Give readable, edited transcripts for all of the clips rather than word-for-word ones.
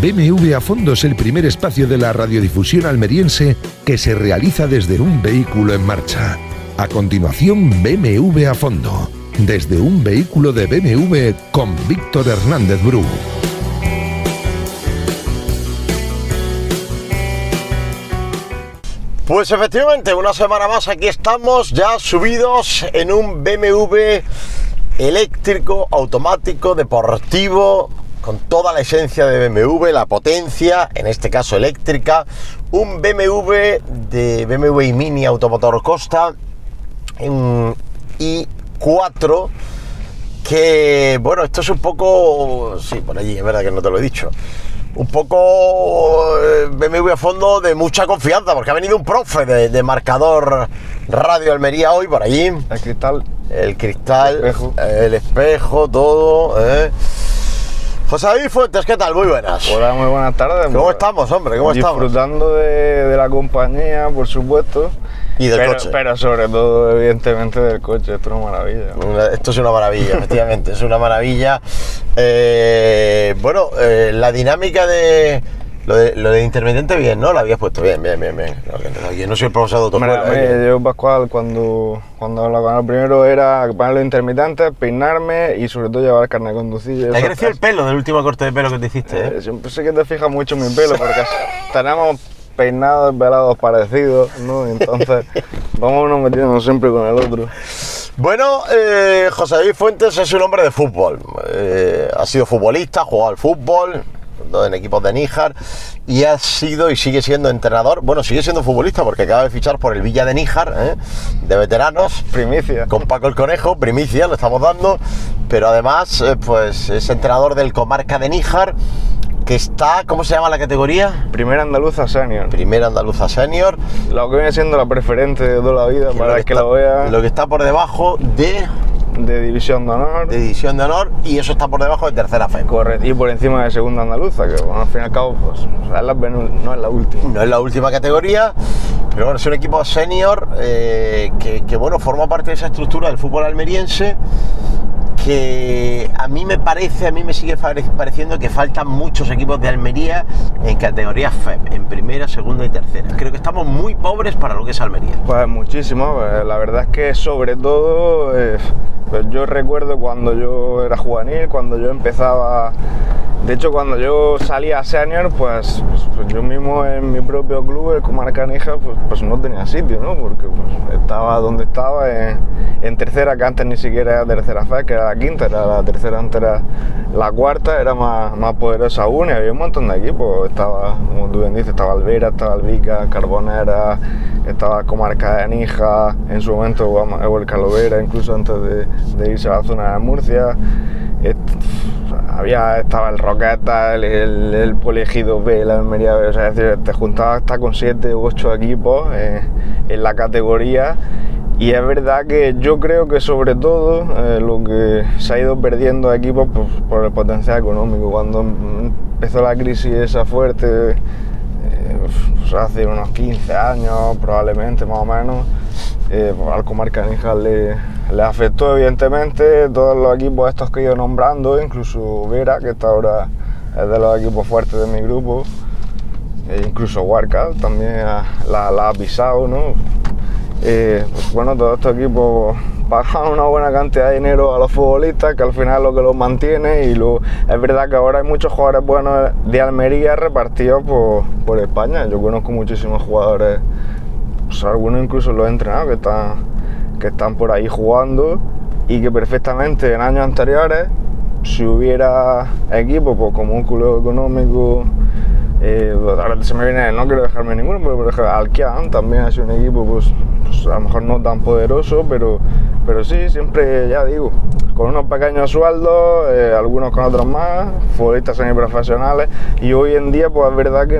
BMW a Fondo es el primer espacio de la radiodifusión almeriense que se realiza desde un vehículo en marcha. A continuación, BMW a Fondo, desde un vehículo de BMW con Víctor Hernández Bru. Pues efectivamente, una semana más aquí estamos ya subidos en un BMW eléctrico, automático, deportivo, con toda la esencia de BMW, la potencia, en este caso eléctrica, un BMW de BMW i-MINI Automotor Costa, un i4, que bueno, esto es un poco, sí, por allí, es verdad que no te lo he dicho, un poco BMW a Fondo de mucha confianza, porque ha venido un profe de Marcador Radio Almería hoy por allí. El cristal, el espejo, todo, José David Fuentes, ¿qué tal? Muy buenas. Hola, muy buenas tardes. ¿Cómo estamos, hombre? ¿Cómo estamos? Disfrutando de la compañía, por supuesto. Y del coche. Pero sobre todo, evidentemente, del coche. Esto es una maravilla. Esto es una maravilla, efectivamente. Es una maravilla. La dinámica de... Lo de intermitente, bien, ¿no? Lo habías puesto bien. Yo no soy el profesor de autoescuela. Yo, Pascual, cuando hablaba con él, primero era poner los intermitentes, peinarme y sobre todo llevar el carnet de conducir. ¿Te ha crecido el pelo del último corte de pelo que te hiciste? Siempre sé que te fijas mucho en mi pelo, porque tenemos peinados, velados parecidos, ¿no? Entonces, vamos metiéndonos siempre con el otro. Bueno, José David Fuentes es un hombre de fútbol. Ha sido futbolista, ha jugado al fútbol en equipos de Níjar, y ha sido y sigue siendo entrenador. Bueno, sigue siendo futbolista porque acaba de fichar por el Villa de Níjar, de veteranos. Primicia. Con Paco el Conejo, primicia, le estamos dando. Pero además, pues es entrenador del Comarca de Níjar, que está, ¿cómo se llama la categoría? Primera Andaluza Senior. Primera Andaluza Senior. Lo que viene siendo la preferente de toda la vida, para el que lo vea. Lo que está por debajo de División de Honor. De División de Honor, y eso está por debajo de Tercera Fe. Correcto, y por encima de Segunda Andaluza, que bueno, al fin y al cabo, pues, no es la última. No es la última categoría, pero bueno, es un equipo senior que bueno, forma parte de esa estructura del fútbol almeriense, que a mí me sigue pareciendo que faltan muchos equipos de Almería en categorías FEB, en primera, segunda y tercera. Creo que estamos muy pobres para lo que es Almería. Pues muchísimo, la verdad es que sobre todo, pues yo recuerdo cuando yo era juvenil, cuando yo empezaba, de hecho cuando yo salía a senior, pues yo mismo en mi propio club, el Comarca Níjar, pues no tenía sitio, ¿no? Porque pues, estaba donde estaba, en tercera, que antes ni siquiera era tercera fe, que era la quinta, era la tercera, antes era la cuarta, era más poderosa aún, y había un montón de equipos. Estaba, como tú bien dices, estaba Alvera, estaba Albica, Carbonera, estaba Comarca de Níjar, en su momento el Calovera, incluso antes de irse a la zona de Murcia. Estaba el Roqueta, el Poliegido B, el Almería B, o sea, es decir, te juntabas hasta con 7 u 8 equipos en la categoría. Y es verdad que yo creo que sobre todo lo que se ha ido perdiendo equipos por el potencial económico. Cuando empezó la crisis esa fuerte, pues hace unos 15 años probablemente, más o menos, al Comarca Níjar le afectó evidentemente. Todos los equipos estos que he ido nombrando, incluso Vera, que está ahora es de los equipos fuertes de mi grupo, incluso Huarca también la ha pisado, ¿no? Pues bueno, todos estos equipos pagan una buena cantidad de dinero a los futbolistas, que al final es lo que los mantiene, y es verdad que ahora hay muchos jugadores buenos de Almería repartidos por España. Yo conozco muchísimos jugadores, pues algunos incluso los he entrenado, que están por ahí jugando, y que perfectamente en años anteriores, si hubiera equipos pues, como un club económico, ahora se me viene, no quiero dejarme ninguno, pero por ejemplo Alquian también ha sido un equipo pues a lo mejor no tan poderoso, pero sí, siempre, ya digo, con unos pequeños sueldos, algunos con otros más, futbolistas semiprofesionales, y hoy en día pues es verdad que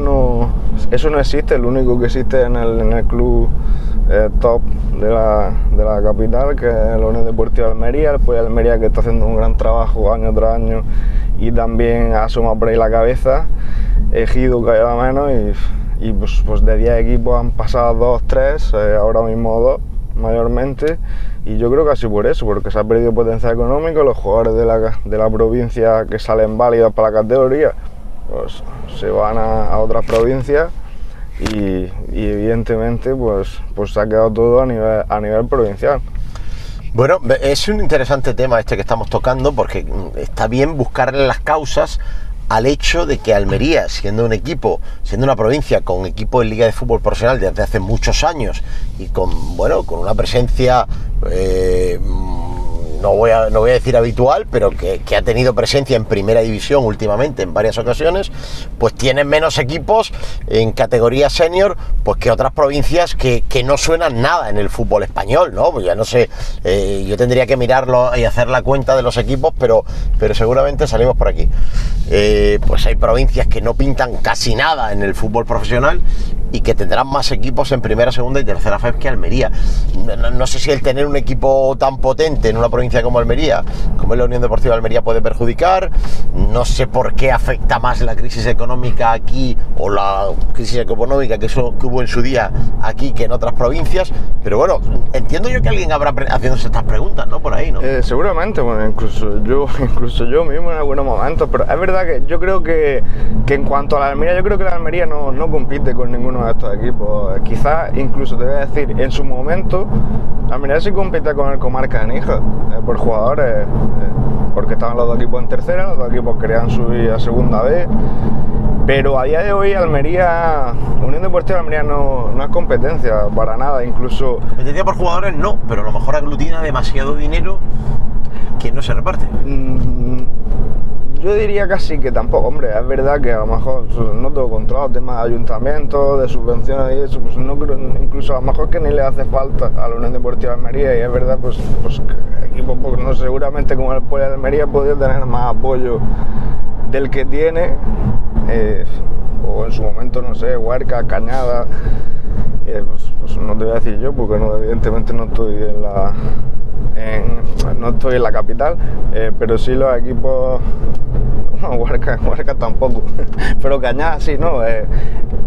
eso no existe. Lo único que existe en el club top de la capital, que es la Unión Deportiva de Almería, el Puebla de Almería, que está haciendo un gran trabajo año tras año, y también asoma por ahí la cabeza. Ejido cada menos, y pues de 10 equipos han pasado 2, 3, ahora mismo 2 mayormente, y yo creo que así por eso, porque se ha perdido potencial económico. Los jugadores de la provincia que salen válidos para la categoría pues se van a otras provincias y evidentemente pues se ha quedado todo a nivel provincial. Bueno, es un interesante tema este que estamos tocando, porque está bien buscarle las causas al hecho de que Almería, siendo un equipo, siendo una provincia con equipo en Liga de Fútbol Profesional desde hace muchos años y con una presencia, no voy a decir habitual, pero que ha tenido presencia en primera división últimamente en varias ocasiones, pues tienen menos equipos en categoría senior pues que otras provincias que no suenan nada en el fútbol español, ¿no? Pues ya no sé, yo tendría que mirarlo y hacer la cuenta de los equipos, pero seguramente salimos por aquí. Pues hay provincias que no pintan casi nada en el fútbol profesional y que tendrán más equipos en primera, segunda y tercera FEP que Almería. No sé si el tener un equipo tan potente en una provincia como Almería, como es la Unión Deportiva de Almería, puede perjudicar. No sé por qué afecta más la crisis económica aquí, o la crisis económica que hubo en su día aquí, que en otras provincias, pero bueno, entiendo yo que alguien habrá haciéndose estas preguntas, ¿no? Por ahí, ¿no? Seguramente, bueno, incluso yo mismo en algunos momentos, pero es verdad que yo creo que en cuanto a la Almería, yo creo que la Almería no compite con ninguno de estos equipos. Quizás incluso te voy a decir, en su momento la Almería sí compite con el Comarca de Níjar por jugadores, porque estaban los dos equipos en tercera, los dos equipos querían subir a segunda vez, pero a día de hoy Unión Deportiva de Almería no es competencia para nada. Incluso competencia por jugadores no, pero a lo mejor aglutina demasiado dinero que no se reparte. Yo diría casi que tampoco, hombre, es verdad que a lo mejor no todo controlado, temas de ayuntamientos, de subvenciones y eso, pues no creo, incluso a lo mejor que ni le hace falta a la Unión Deportiva de Almería, y es verdad pues que equipos, pues, no, seguramente como el Poli de Almería podría tener más apoyo del que tiene, o en su momento, no sé, Huerca, Cañada, pues no te voy a decir yo, porque evidentemente no estoy en la capital, pero sí los equipos, no, Huerca tampoco, pero Cañada sí, ¿no?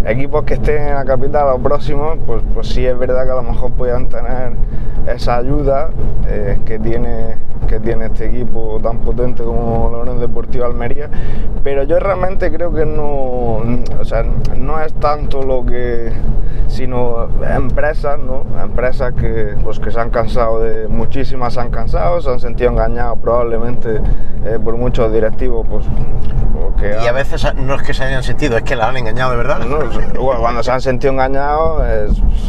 Equipos que estén en la capital o próximos, pues sí es verdad que a lo mejor puedan tener esa ayuda que tiene este equipo tan potente como la Unión Deportiva Almería, pero yo realmente creo que no es tanto lo que, sino empresas, ¿no? Empresas que se han cansado muchísimas se han cansado, se han sentido engañados probablemente por muchos directivos, pues y a veces no es que se hayan sentido, es que la han engañado de verdad. No, bueno, cuando se han sentido engañados,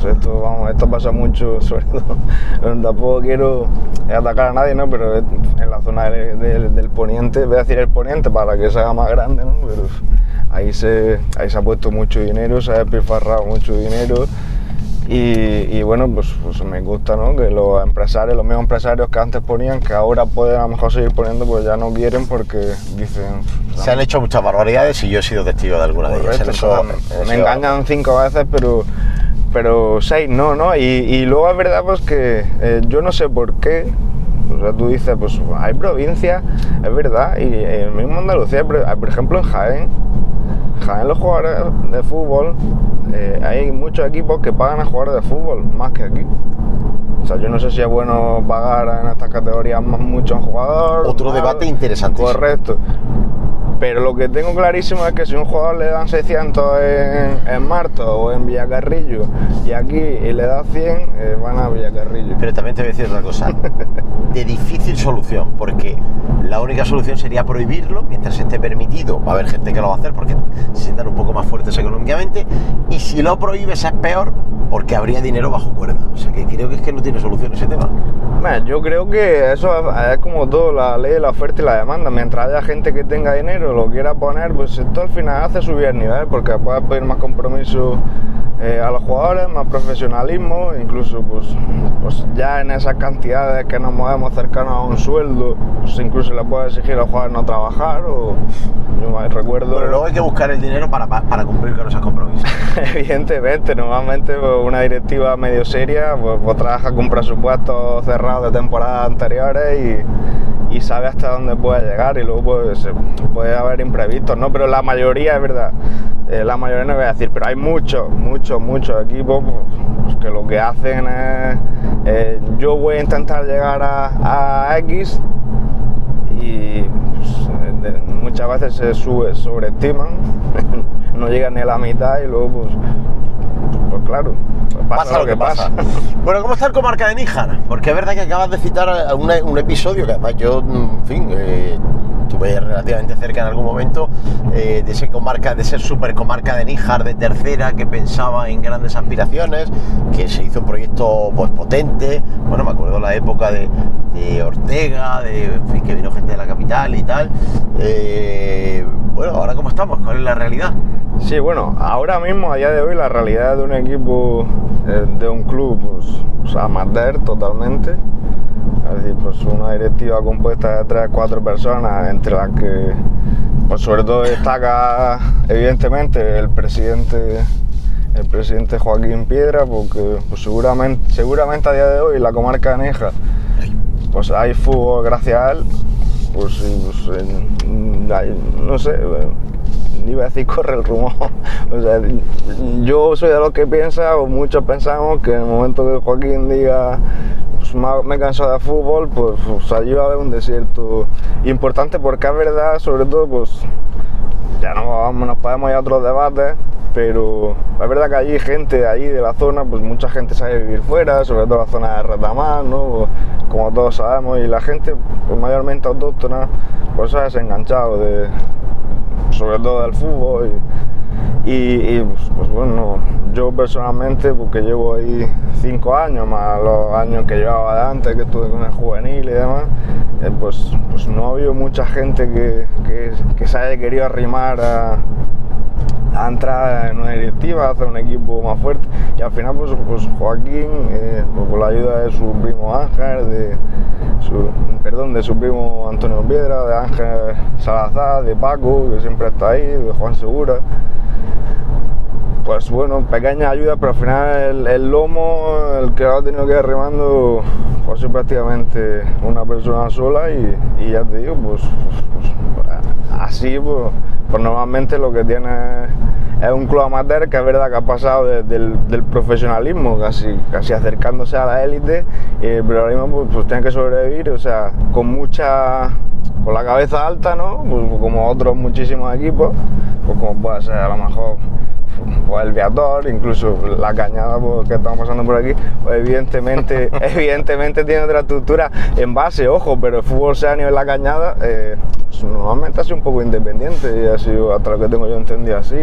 esto pasa mucho, sobre todo. Tampoco quiero atacar a nadie, ¿no? Pero en la zona del poniente, voy a decir el poniente para que se haga más grande, ¿no? Pero ahí se ha puesto mucho dinero, se ha despilfarrado mucho dinero. Y bueno, pues me gusta, ¿no? Que los mismos empresarios que antes ponían, que ahora pueden a lo mejor seguir poniendo, pues ya no quieren porque dicen... Se han hecho muchas barbaridades y yo he sido testigo de alguna de ellas. Me engañan 5 veces, pero 6 no. Y luego es verdad pues que yo no sé por qué, o sea, tú dices, pues hay provincias, es verdad, y el mismo Andalucía, por ejemplo en Jaén los jugadores de fútbol, hay muchos equipos que pagan a jugadores de fútbol más que aquí. O sea, yo no sé si es bueno pagar en estas categorías mucho a un jugador. Otro debate interesantísimo. Correcto. Pero lo que tengo clarísimo es que si a un jugador le dan 600 en Marto o en Villacarrillo y aquí le da 100, van a Villacarrillo. Pero también te voy a decir otra cosa, de difícil solución, porque la única solución sería prohibirlo mientras esté permitido. Va a haber gente que lo va a hacer porque se sientan un poco más fuertes económicamente, y si lo prohíbes es peor porque habría dinero bajo cuerda. O sea que creo que es que no tiene solución ese tema. Bueno, yo creo que eso es como todo, la ley de la oferta y la demanda. Mientras haya gente que tenga dinero lo quiera poner, pues esto al final hace subir el nivel, porque puedes pedir más compromiso a los jugadores, más profesionalismo, incluso pues ya en esas cantidades que nos movemos cercanos a un sueldo, pues incluso le puedes exigir a los jugadores no trabajar, o yo recuerdo... Pero luego hay que buscar el dinero para cumplir con esos compromisos. Evidentemente, normalmente una directiva medio seria pues trabaja con presupuestos cerrados de temporadas anteriores y sabe hasta dónde puede llegar, y luego pues puede haber imprevistos, ¿no? Pero la mayoría, es verdad, la mayoría no voy a decir, pero hay muchos equipos pues que lo que hacen es yo voy a intentar llegar a X y pues, muchas veces se sobreestiman, no llegan ni a la mitad y luego pues claro, pasa lo que pasa. Bueno, ¿cómo está el Comarca de Níjar? Porque es verdad que acabas de citar un episodio que además yo, en fin, estuve relativamente cerca en algún momento de ese super Comarca de Níjar de tercera, que pensaba en grandes aspiraciones, que se hizo un proyecto pues potente. Bueno, me acuerdo la época de Ortega, en fin, que vino gente de la capital y tal. Bueno, ¿ahora cómo estamos? ¿Cuál es la realidad? Sí, bueno, ahora mismo, a día de hoy, la realidad de un equipo, de un club, pues amateur totalmente. Es decir, pues una directiva compuesta de 3 o 4 personas, entre las que, pues sobre todo destaca, evidentemente, el presidente Joaquín Piedra, porque pues seguramente a día de hoy en la comarca de Níjar, pues hay fútbol gracias a él, pues no sé, iba a decir corre el rumor. O sea, yo soy de los que piensa, o muchos pensamos, que en el momento que Joaquín diga pues me he cansado de fútbol, pues allí va a haber un desierto importante, porque es verdad, sobre todo, pues ya nos podemos ir a otros debates, pero es verdad que allí gente allí de la zona, pues mucha gente sabe vivir fuera, sobre todo la zona de Retamar, ¿no? Como todos sabemos, y la gente, pues mayormente autóctona, pues se ha desenganchado sobre todo del fútbol y pues bueno, yo personalmente, porque llevo ahí 5 años más los años que llevaba de antes, que estuve con el juvenil y demás, pues no ha habido mucha gente que se haya querido arrimar a entrar en una directiva, a hacer un equipo más fuerte, y al final pues Joaquín, con la ayuda de su primo Ángel, de su primo Antonio Piedra, de Ángel Salazar, de Paco, que siempre está ahí, de Juan Segura, pues bueno, pequeña ayuda, pero al final el lomo, el que ha tenido que ir arrimando, fue así prácticamente una persona sola, y ya te digo, pues así pues normalmente lo que tiene es un club amateur, que es verdad que ha pasado del profesionalismo, casi acercándose a la élite, pero ahora mismo pues tiene que sobrevivir, o sea, con la cabeza alta, ¿no? Pues como otros muchísimos equipos, pues como puede ser a lo mejor pues el Viator, incluso la Cañada, pues, que estamos pasando por aquí, pues evidentemente tiene otra estructura en base, ojo, pero el fútbol senior en la Cañada pues normalmente ha sido un poco independiente, y ha sido, hasta lo que tengo yo entendido, así,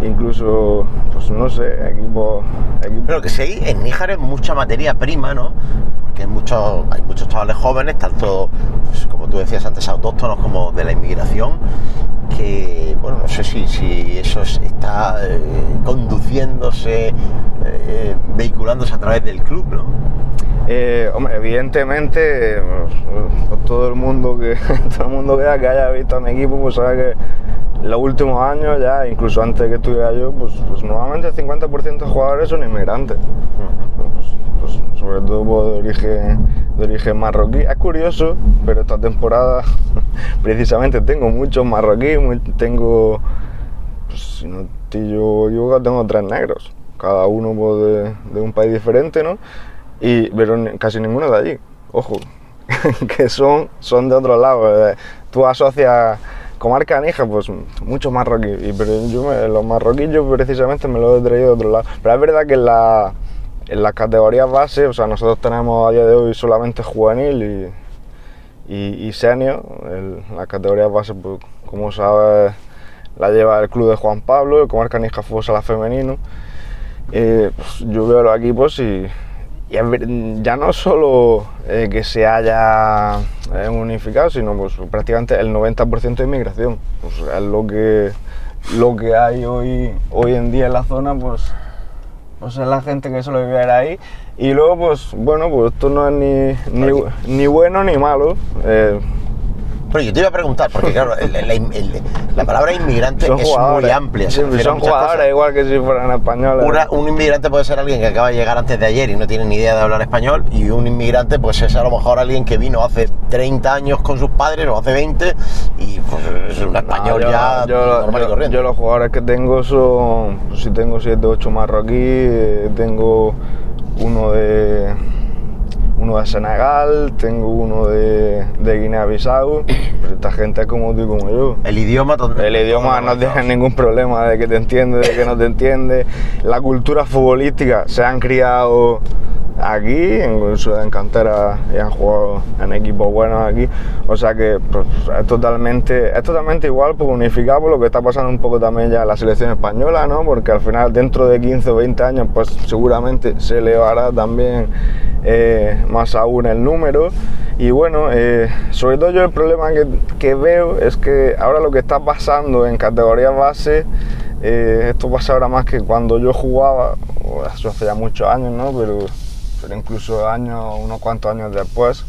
incluso, pues no sé, equipos... Pero que sí, en Níjar es mucha materia prima, ¿no? Porque hay muchos chavales jóvenes, tanto, pues, como tú decías antes, autóctonos como de la inmigración, que, bueno, no sé si eso está conduciéndose, vehiculándose a través del club, ¿no? Hombre, evidentemente, pues todo el mundo que haya visto a mi equipo, pues sabe que los últimos años, ya incluso antes de que estuviera yo, pues normalmente el 50% de jugadores son inmigrantes. Pues sobre todo pues, de origen marroquí. Es curioso, pero esta temporada precisamente tengo muchos marroquíes, tengo, pues, si no yo tengo 3 negros, cada uno pues, de un país diferente, ¿no? Pero casi ninguno de allí, ojo, que son de otro lado. Tú asocias comarca de Níjar, pues muchos marroquíes, pero los marroquíes yo precisamente me los he traído de otro lado. Pero es verdad que en las categorías base, o sea, nosotros tenemos a día de hoy solamente juvenil y senior. Las categorías base, pues como sabes, la lleva el club de Juan Pablo, el Comarca de Níjar Fútbol Sala Femenino. Pues yo veo los equipos y ya no solo que se haya unificado, sino pues prácticamente el 90% de inmigración. Pues es lo que hay hoy en día en la zona, pues es la gente que suele vivir ahí. Y luego, pues bueno, pues esto no es ni bueno ni malo. Pero yo te iba a preguntar, porque claro, la palabra inmigrante es muy amplia. Sí, son jugadores igual que si fueran españoles. Un inmigrante puede ser alguien que acaba de llegar antes de ayer y no tiene ni idea de hablar español, y un inmigrante pues es a lo mejor alguien que vino hace 30 años con sus padres o hace 20 y pues es un español normal y corriente. Yo los jugadores que tengo son, pues si tengo 7 o 8 marroquíes, tengo uno de uno de Senegal, tengo uno de Guinea-Bissau. Pues esta gente es como tú y como yo. El idioma no tiene ningún problema de que te entiende, de que no te entiende. La cultura futbolística, se han criado aquí, incluso en cantera, y han jugado en equipos buenos aquí. O sea que pues, es totalmente igual, pues, unificado por lo que está pasando un poco también ya en la selección española, ¿no? Porque al final, dentro de 15 o 20 años, pues seguramente se elevará también más aún el número. Y bueno, sobre todo yo el problema que veo es que ahora lo que está pasando en categorías base, esto pasa ahora más que cuando yo jugaba, eso hace ya muchos años, ¿no? Pero incluso unos cuantos años después,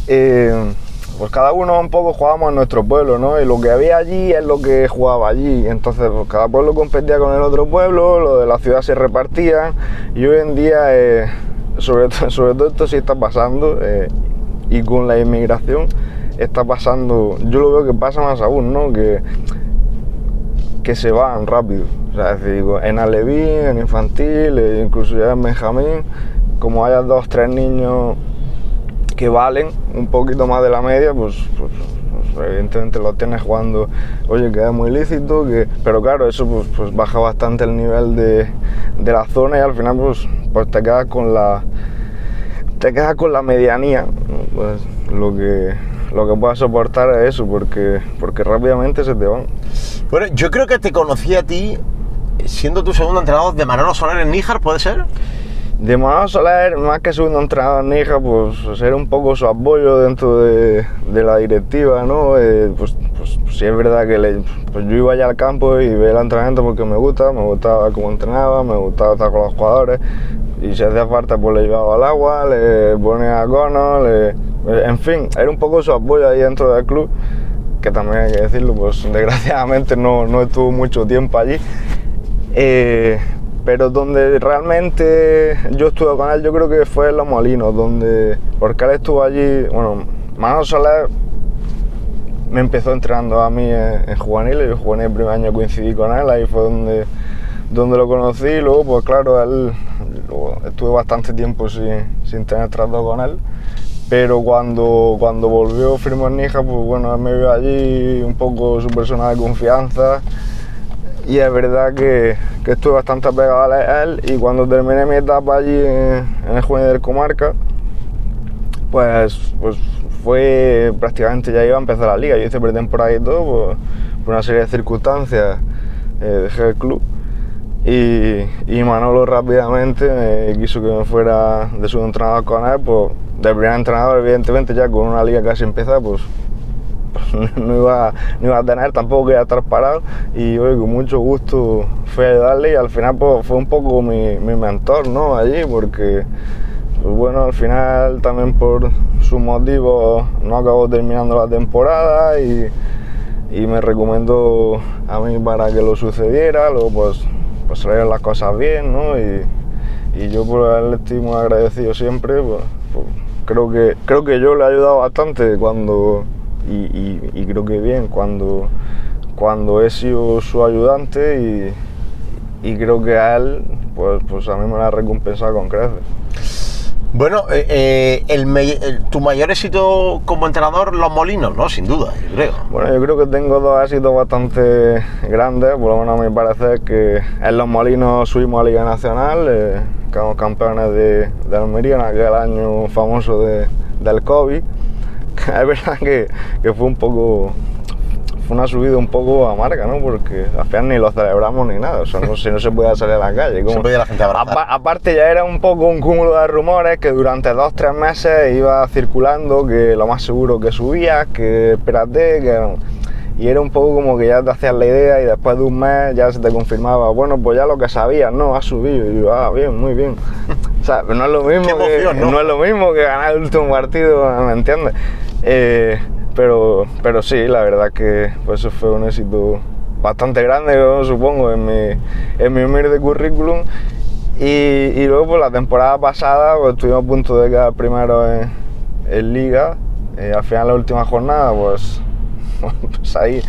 pues cada uno un poco jugábamos en nuestro pueblo, ¿no? Y lo que había allí es lo que jugaba allí. Entonces pues, cada pueblo competía con el otro pueblo, lo de la ciudad se repartían. Y hoy en día, sobre todo esto sí está pasando, y con la inmigración está pasando, yo lo veo que pasa más aún, ¿no? Que se van rápido. O sea, es decir, en alevín, en infantil, incluso ya en benjamín, como haya 2 o 3 niños que valen un poquito más de la media, pues evidentemente los tienes jugando, oye, que es muy lícito, pero claro, eso pues baja bastante el nivel de la zona y al final pues te quedas con la medianía, ¿no? Pues lo que puedas soportar es eso, porque rápidamente se te van. Bueno, yo creo que te conocí a ti siendo tu segundo entrenador de Manolo Soler en Níjar, ¿puede ser? De Manolo Soler, más que segundo entrenador en Níjar, pues era un poco su apoyo dentro de la directiva, ¿no? Pues sí es verdad que pues yo iba allá al campo y veía el entrenamiento porque me gustaba cómo entrenaba, me gustaba estar con los jugadores, y si hacía falta pues le llevaba al agua, le ponía conos, en fin, era un poco su apoyo ahí dentro del club, que también hay que decirlo, pues desgraciadamente no estuvo mucho tiempo allí. Pero donde realmente yo estuve con él, yo creo que fue en Los Molinos, porque él estuvo allí, bueno, Manolo Soler me empezó entrenando a mí en juveniles, yo juvenil el primer año coincidí con él, ahí fue donde lo conocí, y luego pues claro, estuve bastante tiempo sin tener trato con él, pero cuando volvió, firmó en Níjar, pues bueno, él me vio allí un poco su persona de confianza. Y es verdad que estuve bastante apegado a él, y cuando terminé mi etapa allí en el juvenil del Comarca, pues fue prácticamente, ya iba a empezar la liga. Yo hice pretemporada y todo, pues, por una serie de circunstancias dejé el club, y Manolo rápidamente quiso que me fuera de segundo entrenador con él, pues de primer entrenador, evidentemente ya con una liga casi empezada, pues no iba a tener, tampoco quería estar parado, y hoy con mucho gusto fui a ayudarle, y al final pues, fue un poco mi mentor, ¿no? Allí, porque pues, bueno, al final también por sus motivos no acabó terminando la temporada, y me recomendó a mí para que lo sucediera, luego pues salieron las cosas bien, ¿no? Y yo por él estoy muy agradecido siempre, pues creo que yo le he ayudado bastante y creo que bien cuando he sido su ayudante, y creo que a él pues a mí me lo ha recompensado con creces. Bueno, tu mayor éxito como entrenador, Los Molinos, ¿no? Sin duda, yo creo. Bueno, yo creo que tengo 2 éxitos bastante grandes, por lo menos a mi parecer, que en Los Molinos subimos a Liga Nacional, quedamos campeones de Almería en aquel año famoso del COVID. Es verdad que fue una subida un poco amarga, ¿no? Porque al final ni lo celebramos ni nada, o sea, no se podía salir a la calle. Se podía la gente abrazar. Aparte ya era un poco un cúmulo de rumores que durante 2 o 3 meses iba circulando que lo más seguro que subías, que espérate, y era un poco como que ya te hacías la idea, y después de un mes ya se te confirmaba, bueno, pues ya lo que sabías, ¿no? Has subido, y yo, bien, muy bien. O sea, no es lo mismo, no es lo mismo que ganar el último partido, ¿me entiendes? Pero sí, la verdad que pues eso fue un éxito bastante grande, yo supongo, en mi humilde currículum. Y luego pues la temporada pasada pues estuvimos a punto de quedar primero en Liga, al final la última jornada pues ahí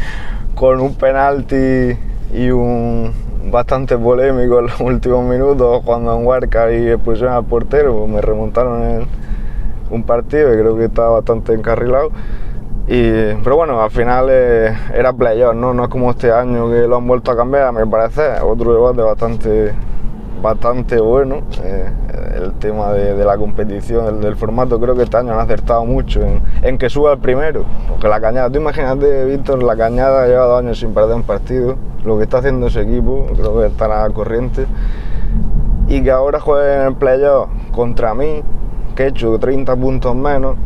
con un penalti y un bastante polémico en los últimos minutos, cuando en Huerca y expulsión al portero, pues me remontaron un partido y creo que está bastante encarrilado. Pero bueno, al final era playoff, ¿no? No es como este año que lo han vuelto a cambiar, me parece. Otro debate bastante bueno. El tema de la competición, del formato, creo que este año han acertado mucho en que suba el primero. Porque la Cañada, tú imagínate, Víctor, la Cañada lleva 2 años sin perder un partido. Lo que está haciendo ese equipo, creo que está a la corriente. Y que ahora juegue en el playoff contra mí, que he hecho 30 puntos menos.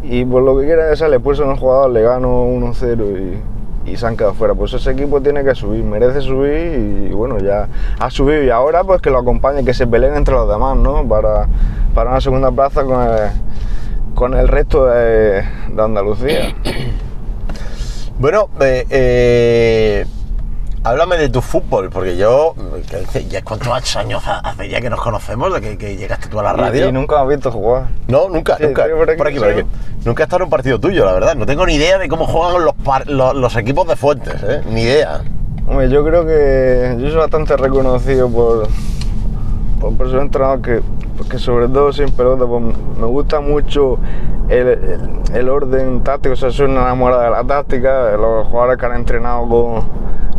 Y por lo que quiera que sea, le puse a un jugador, le gano 1-0 y se han quedado fuera. Pues ese equipo tiene que subir, merece subir y bueno, ya ha subido y ahora pues que lo acompañe, que se peleen entre los demás, ¿no? Para una segunda plaza con el resto de Andalucía. Bueno, háblame de tu fútbol, porque yo, ya cuántos años hace ya que nos conocemos, de que llegaste tú a la radio. Y nunca me has visto jugar. No, nunca. Por aquí. Nunca he estado en un partido tuyo, la verdad. No tengo ni idea de cómo juegan los equipos de Fuentes, ni idea. Hombre, yo creo que yo soy bastante reconocido por ser un entrenador que sobre todo sin pelota, pues me gusta mucho el orden táctico, o sea, soy una enamorada de la táctica. Los jugadores que han entrenado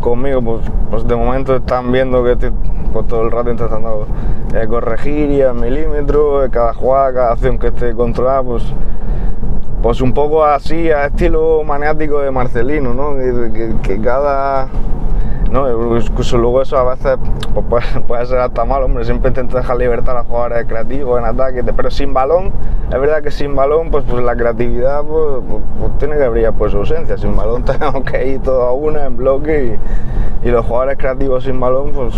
conmigo, pues de momento están viendo que estoy pues, todo el rato intentando corregir y al milímetro, cada jugada, cada acción que esté controlada, pues un poco así, a estilo maniático de Marcelino, ¿no? Que cada... ¿no? Incluso luego eso a veces pues puede ser hasta mal, hombre, siempre intento dejar libertad a los jugadores creativos en ataque, pero sin balón, es verdad que sin balón pues la creatividad pues tiene que brillar por su ausencia. Sin balón tenemos que ir todos a una en bloque y los jugadores creativos sin balón pues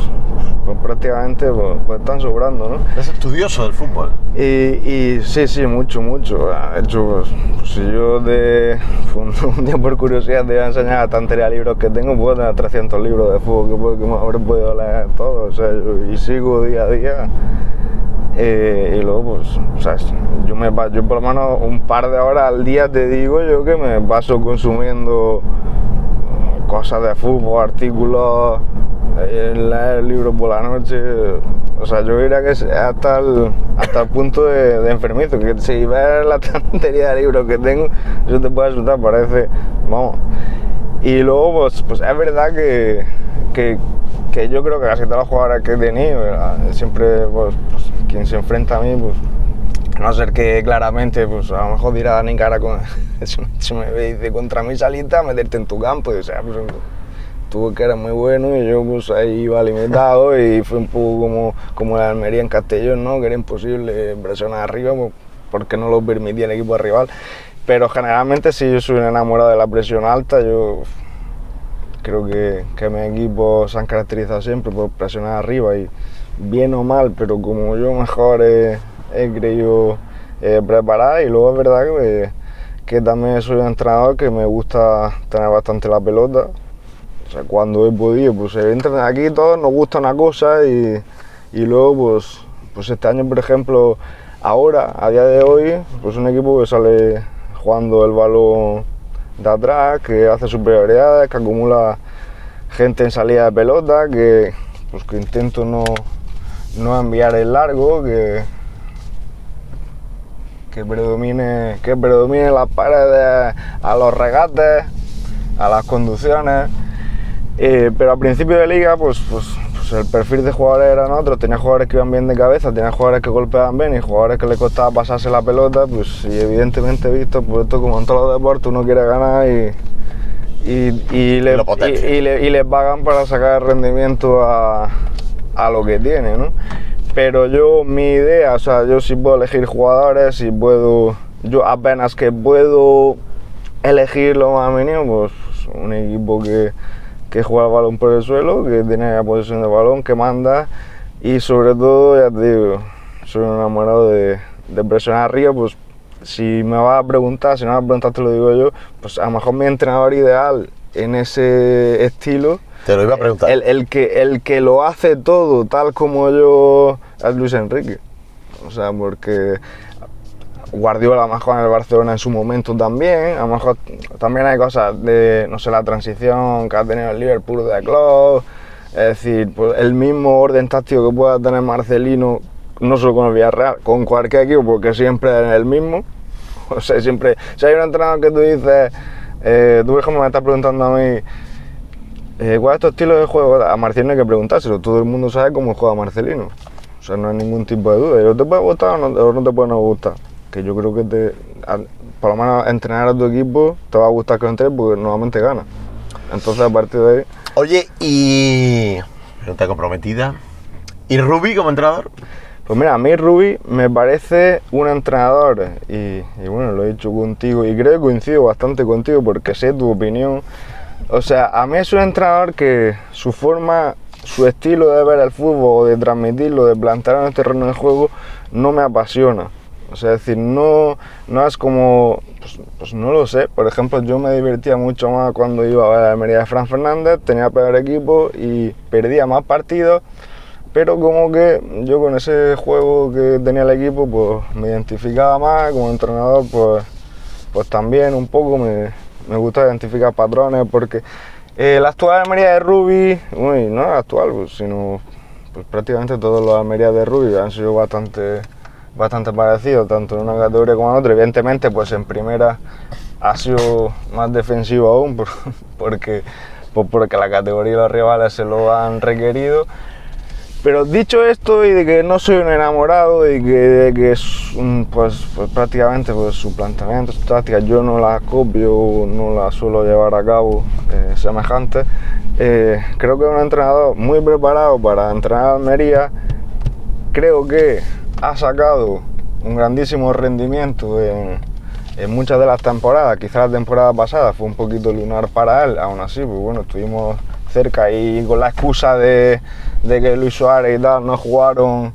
prácticamente pues están sobrando, ¿no? Es estudioso del fútbol. Y sí, mucho. De hecho, pues si yo un día por curiosidad te voy a enseñar la estantería de libros que tengo, puedo tener 300 libros de fútbol que me habré podido leer todos, o sea, y sigo día a día. Y luego, pues, o sea, yo por lo menos un par de horas al día te digo yo que me paso consumiendo cosas de fútbol, artículos, leer libros por la noche. O sea, yo diría que hasta el punto de enfermizo, que si ves la estantería de libros que tengo, eso te puede asustar, parece, vamos. Y luego, pues es verdad que yo creo que casi todos los jugadores que he tenido, siempre, pues quien se enfrenta a mí, pues, a no ser que claramente, pues a lo mejor dirá Dani Cara, si me dice contra mí salita, meterte en tu campo, y, o sea, pues, tú que eres muy bueno y yo pues ahí iba limitado y fue un poco como la Almería en Castellón, ¿no? Que era imposible presionar arriba porque no lo permitía el equipo rival. Pero generalmente si yo soy un enamorado de la presión alta, yo creo que mis equipos se han caracterizado siempre por presionar arriba y bien o mal, pero como yo mejor he creído preparar. Y luego es verdad que también soy un entrenador que me gusta tener bastante la pelota. O sea, cuando he podido, pues evidentemente aquí todos nos gusta una cosa y luego pues este año, por ejemplo, ahora, a día de hoy, pues un equipo que sale jugando el balón de atrás, que hace superioridades, que acumula gente en salida de pelota, que intento no enviar el largo, que predomine las paredes a los regates, a las conducciones. Pero al principio de liga, pues el perfil de jugadores eran otros. Tenía jugadores que iban bien de cabeza, tenía jugadores que golpeaban bien y jugadores que le costaba pasarse la pelota. Pues y evidentemente, visto, pues esto como en todos los deportes, uno quiere ganar y les pagan para sacar rendimiento a lo que tiene, ¿no? Pero mi idea, o sea, yo sí puedo elegir jugadores, yo apenas que puedo elegir lo más mínimo, pues un equipo que juega el balón por el suelo, que tiene la posesión de balón, que manda y sobre todo, ya te digo, soy un enamorado de presionar arriba. Pues si me vas a preguntar, si no me vas a preguntar te lo digo yo, pues a lo mejor mi entrenador ideal en ese estilo, te lo iba a preguntar, el que lo hace todo tal como yo, es Luis Enrique. O sea, porque Guardiola a lo mejor en el Barcelona en su momento también, a lo mejor también hay cosas de, no sé, la transición que ha tenido el Liverpool de Klopp, es decir, pues el mismo orden táctico que pueda tener Marcelino no solo con el Villarreal, con cualquier equipo, porque siempre es el mismo. O sea, siempre, si hay un entrenador que tú dices, tú por ejemplo me estás preguntando a mí, ¿cuál es tu estilo de juego? A Marcelino hay que preguntárselo, todo el mundo sabe cómo juega Marcelino. O sea, no hay ningún tipo de duda. ¿O te puede gustar o no te puede no gustar? Que yo creo que por lo menos entrenar a tu equipo te va a gustar que entrenes porque normalmente gana. Entonces a partir de ahí... Oye, y... pregunta comprometida. ¿Y Rubi como entrenador? Pues mira, a mí Rubi me parece un entrenador, y bueno, lo he dicho contigo, y creo que coincido bastante contigo porque sé tu opinión. O sea, a mí es un entrenador que su forma, su estilo de ver el fútbol, de transmitirlo, de plantear en el terreno de juego, no me apasiona. O sea, es decir, no es como, pues no lo sé. Por ejemplo, yo me divertía mucho más cuando iba a ver a Almería de Fran Fernández, tenía peor equipo y perdía más partidos. Pero como que yo con ese juego que tenía el equipo, pues me identificaba más, como entrenador, pues también un poco me gusta identificar patrones, porque la actual Almería de Rubi, no la actual, pues, sino pues prácticamente todos los Almerías de Rubi han sido bastante parecidos, tanto en una categoría como en otra. Evidentemente, pues en primera ha sido más defensivo aún, porque la categoría y los rivales se lo han requerido. Pero dicho esto, y de que no soy un enamorado, y de que pues prácticamente pues, su planteamiento, su táctica, yo no la copio, no la suelo llevar a cabo semejante, creo que es un entrenador muy preparado para entrenar a Almería. Creo que ha sacado un grandísimo rendimiento en muchas de las temporadas. Quizás la temporada pasada fue un poquito lunar para él, aún así, pues bueno, estuvimos cerca, y con la excusa de que Luis Suárez y tal no jugaron,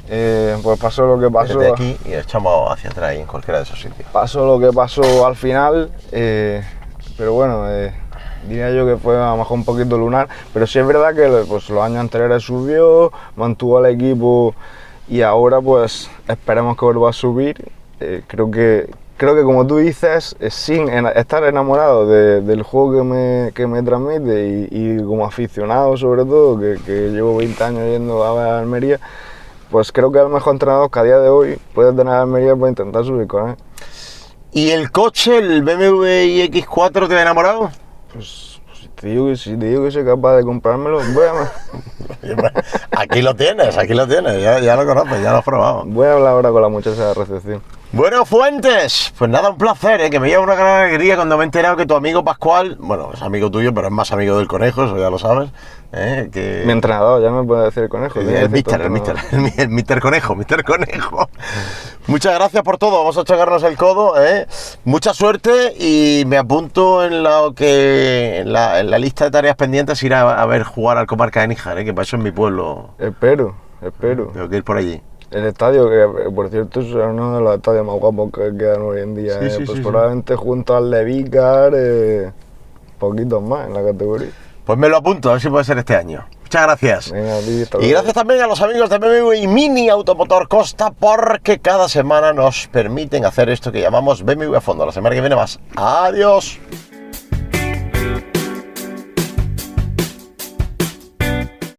pues pasó lo que pasó. Desde aquí y echamos hacia atrás en cualquiera de esos sitios. Pasó lo que pasó al final, pero bueno, diría yo que fue a lo mejor un poquito lunar, pero sí es verdad que pues, los años anteriores subió, mantuvo al equipo y ahora pues esperemos que vuelva a subir. Creo que como tú dices, sin estar enamorado del juego que me transmite y como aficionado sobre todo, que llevo 20 años yendo a ver a Almería, pues creo que es el mejor entrenador que a día de hoy puede tener a Almería para intentar subir con él. ¿Y el coche, el BMW iX4, te ha enamorado? Pues si te digo que soy capaz de comprármelo, Aquí lo tienes, ya lo conoces, ya lo has probado. Voy a hablar ahora con la muchacha de recepción. Bueno, Fuentes, pues nada, un placer, que me lleva una gran alegría cuando me he enterado que tu amigo Pascual, bueno, es amigo tuyo, pero es más amigo del Conejo, eso ya lo sabes. Que... Mi entrenador, ya me puede decir el Conejo. El Mister Conejo. Muchas gracias por todo, vamos a chocarnos el codo, mucha suerte, y me apunto en la lista de tareas pendientes ir a ver jugar al Comarca de Níjar, que para eso es mi pueblo. Espero. Tengo que ir por allí. El estadio, que por cierto es uno de los estadios más guapos que quedan hoy en día, Sí, probablemente junto al de Vícar, poquitos más en la categoría. Pues me lo apunto, a ver si puede ser este año. Muchas gracias. Venga, y gracias también a los amigos de BMW y Mini Automotor Costa, porque cada semana nos permiten hacer esto que llamamos BMW a fondo. La semana que viene más. Adiós.